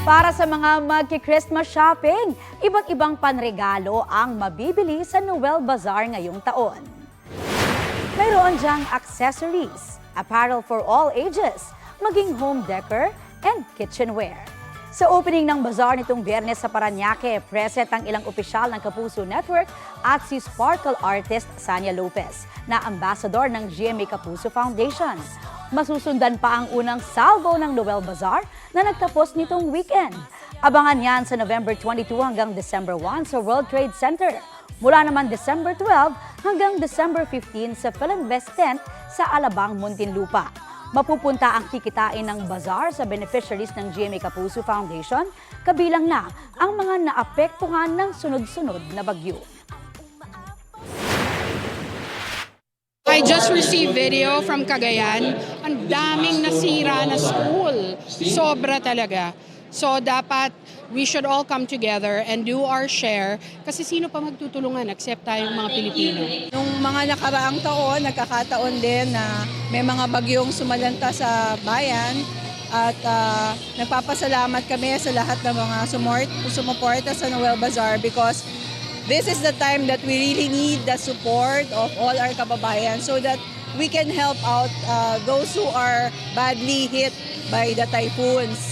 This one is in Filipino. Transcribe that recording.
Para sa mga magki-Christmas shopping, iba't ibang panregalo ang mabibili sa Noel Bazaar ngayong taon. Mayroon diyang accessories, apparel for all ages, maging home decor and kitchenware. Sa opening ng bazaar nitong Biyernes sa Parañaque, present ang ilang opisyal ng Kapuso Network at si sparkle artist Sanya Lopez na ambassador ng GMA Kapuso Foundation. Masusundan pa ang unang salvo ng Noel Bazaar na nagtapos nitong weekend. Abangan yan sa November 22 hanggang December 1 sa World Trade Center. Mula naman December 12 hanggang December 15 sa Philinvest Tent sa Alabang, Muntinlupa. Mapupunta ang kikitain ng bazaar sa beneficiaries ng GMA Kapuso Foundation, kabilang na ang mga naapektuhan ng sunod-sunod na bagyo. I just received video from Cagayan. Ang daming nasira na school. Sobra talaga. So dapat we should all come together and do our share kasi sino pa magtutulungan except tayong mga Pilipino. Nung mga nakaraang taon, nagkakataon din na may mga bagyong sumalanta sa bayan at nagpapasalamat kami sa lahat ng mga sumuporta sa Noel Bazaar because this is the time that we really need the support of all our kababayan so that we can help out those who are badly hit by the typhoons.